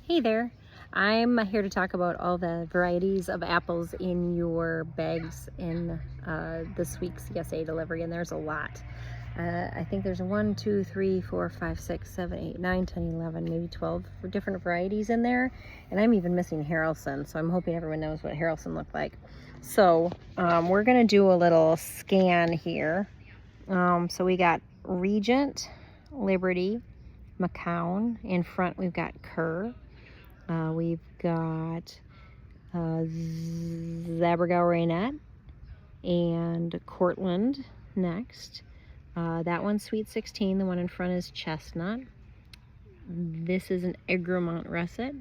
Hey there, I'm here to talk about all the varieties of apples in your bags in this week's CSA delivery, and there's a lot. I think there's 1, 2, 3, 4, 5, 6, 7, 8, 9, 10, 11, maybe 12 different varieties in there, and I'm even missing Harrelson, so I'm hoping everyone knows what Harrelson looked like. So we're going to do a little scan here. So we got Regent, Liberty, McCown. In front we've got Kerr. We've got Zabergau Rainette and Cortland next. That one's Sweet 16. The one in front is Chestnut. This is an Egremont Russet.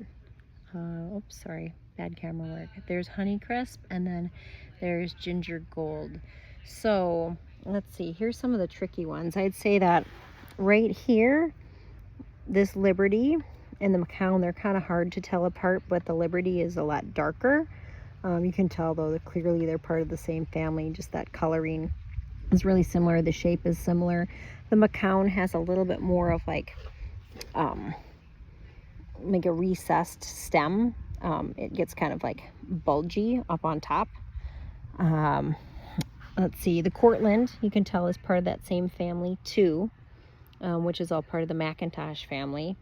Oops, sorry, bad camera work. There's Honeycrisp, and then there's Ginger Gold. So let's see, here's some of the tricky ones. I'd say that right here, this Liberty and the McCown, they're kind of hard to tell apart, but the Liberty is a lot darker. You can tell though that clearly they're part of the same family, just that coloring is really similar. The shape is similar. The McCown has a little bit more of like a recessed stem. It gets kind of like bulgy up on top. Let's see, the Cortland, you can tell, is part of that same family too, which is all part of the Macintosh family.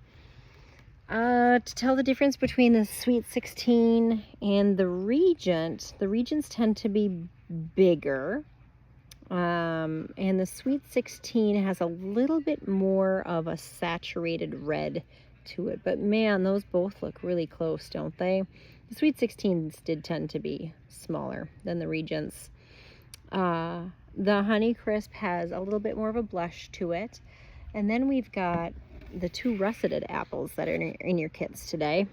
To tell the difference between the Sweet 16 and the Regents tend to be bigger. And the Sweet 16 has a little bit more of a saturated red to it. But man, those both look really close, don't they? The Sweet 16s did tend to be smaller than the Regents. The Honeycrisp has a little bit more of a blush to it. And then we've got the two russeted apples that are in your kits today.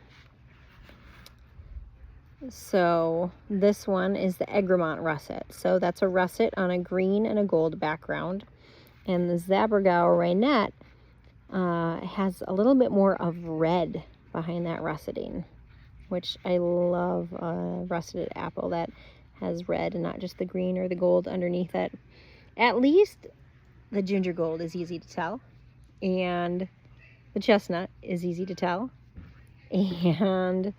So this one is the Egremont Russet. So that's a russet on a green and a gold background. And the Zabergau Rainette has a little bit more of red behind that russeting, which I love a russeted apple that has red and not just the green or the gold underneath it. At least the Ginger Gold is easy to tell, and the Chestnut is easy to tell, and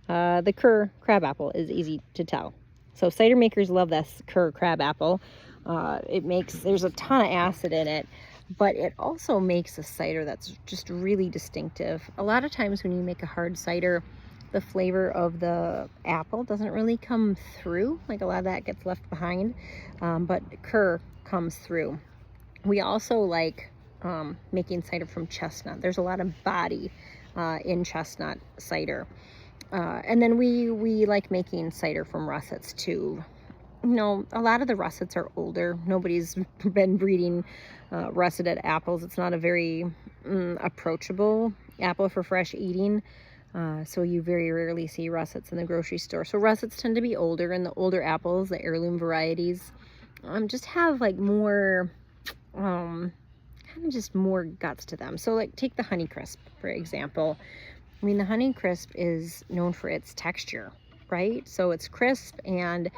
the Kerr crabapple is easy to tell. So cider makers love this Kerr crabapple. There's a ton of acid in it, but it also makes a cider that's just really distinctive. A lot of times when you make a hard cider, the flavor of the apple doesn't really come through. Like, a lot of that gets left behind, but Kerr comes through. We also like making cider from chestnut. There's a lot of body in chestnut cider. And then we like making cider from russets too. You know, a lot of the russets are older. Nobody's been breeding russeted apples. It's not a very approachable apple for fresh eating. So you very rarely see russets in the grocery store. So russets tend to be older, and the older apples, the heirloom varieties, just have like more kind of just more guts to them. So like, take the Honeycrisp, for example. I mean, the Honeycrisp is known for its texture, right? So it's crisp and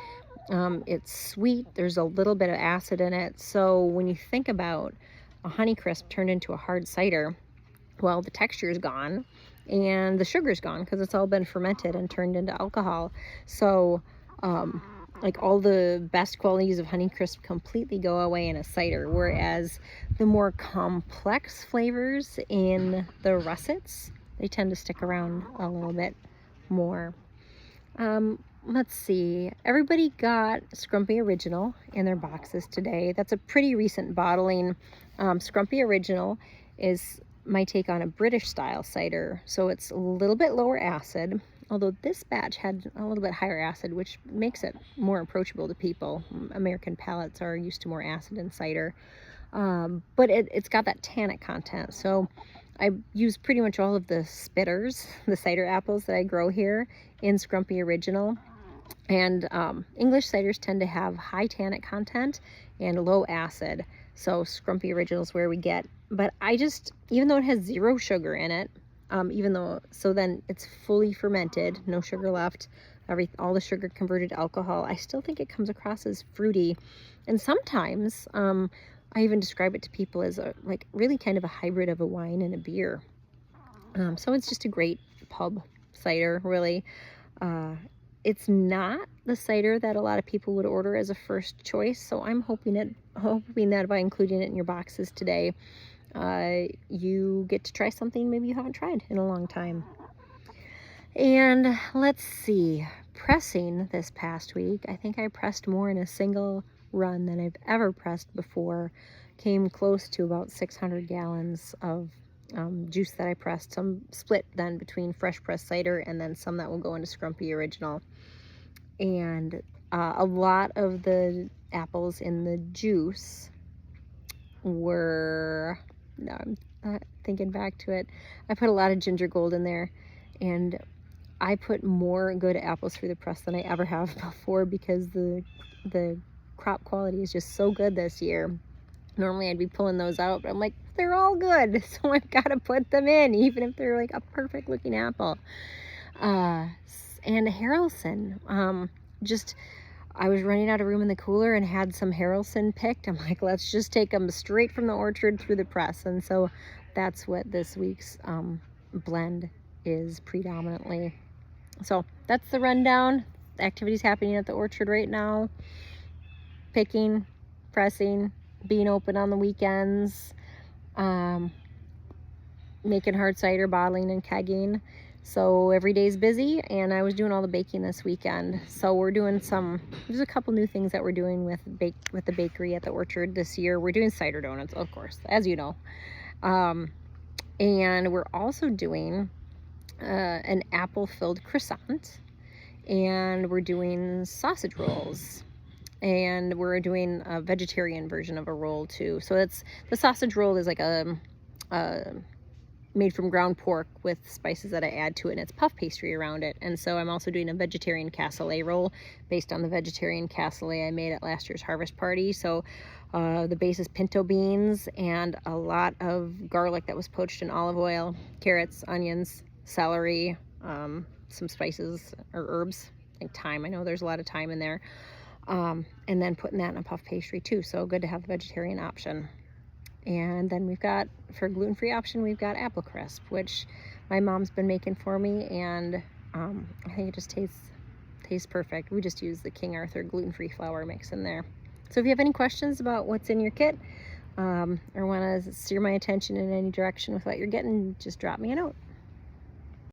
it's sweet. There's a little bit of acid in it. So when you think about a Honeycrisp turned into a hard cider, well, the texture is gone and the sugar's gone because it's all been fermented and turned into alcohol. So like, all the best qualities of Honeycrisp completely go away in a cider, whereas the more complex flavors in the russets, they tend to stick around a little bit more. Let's see, everybody got Scrumpy Original in their boxes today. That's a pretty recent bottling. Scrumpy Original is my take on a British style cider, so it's a little bit lower acid, although this batch had a little bit higher acid, which makes it more approachable to people. American palates are used to more acid in cider, but it's got that tannic content. So I use pretty much all of the spitters, the cider apples that I grow here, in Scrumpy Original. And English ciders tend to have high tannic content and low acid. So Scrumpy Original is where we get. But even though it has 0 sugar in it, then it's fully fermented, no sugar left, all the sugar converted to alcohol, I still think it comes across as fruity. And sometimes I even describe it to people as really kind of a hybrid of a wine and a beer. So it's just a great pub cider, really. It's not the cider that a lot of people would order as a first choice, so I'm hoping that by including it in your boxes today, you get to try something maybe you haven't tried in a long time. And let's see, pressing this past week, I think I pressed more in a single run than I've ever pressed before. Came close to about 600 gallons of juice that I pressed. Some split then between fresh pressed cider and then some that will go into Scrumpy Original. And a lot of the apples in the juice were, now I'm thinking back to it, I put a lot of ginger gold in there, and I put more good apples through the press than I ever have before because the crop quality is just so good this year. Normally I'd be pulling those out, but I'm like, they're all good, so I've got to put them in, even if they're like a perfect looking apple. And Haralson, I was running out of room in the cooler and had some Haralson picked. I'm like, let's just take them straight from the orchard through the press. And so that's what this week's blend is predominantly. So that's the rundown. Activities happening at the orchard right now. Picking, pressing, being open on the weekends, making hard cider, bottling and kegging. So every day's busy, and I was doing all the baking this weekend. So we're doing there's a couple new things that we're doing with the bakery at the orchard this year. We're doing cider donuts, of course, as you know. And we're also doing an apple-filled croissant, and we're doing sausage rolls. And we're doing a vegetarian version of a roll too. So the sausage roll is like a made from ground pork with spices that I add to it, and it's puff pastry around it. And so I'm also doing a vegetarian cassoulet roll based on the vegetarian cassoulet I made at last year's harvest party. So the base is pinto beans and a lot of garlic that was poached in olive oil, carrots, onions, celery, some spices or herbs, like thyme. I know there's a lot of thyme in there. And then putting that in a puff pastry too. So good to have the vegetarian option. And then we've got, for gluten-free option, we've got apple crisp, which my mom's been making for me, and I think it just tastes perfect. We just use the King Arthur gluten-free flour mix in there. So if you have any questions about what's in your kit, or want to steer my attention in any direction with what you're getting, just drop me a note.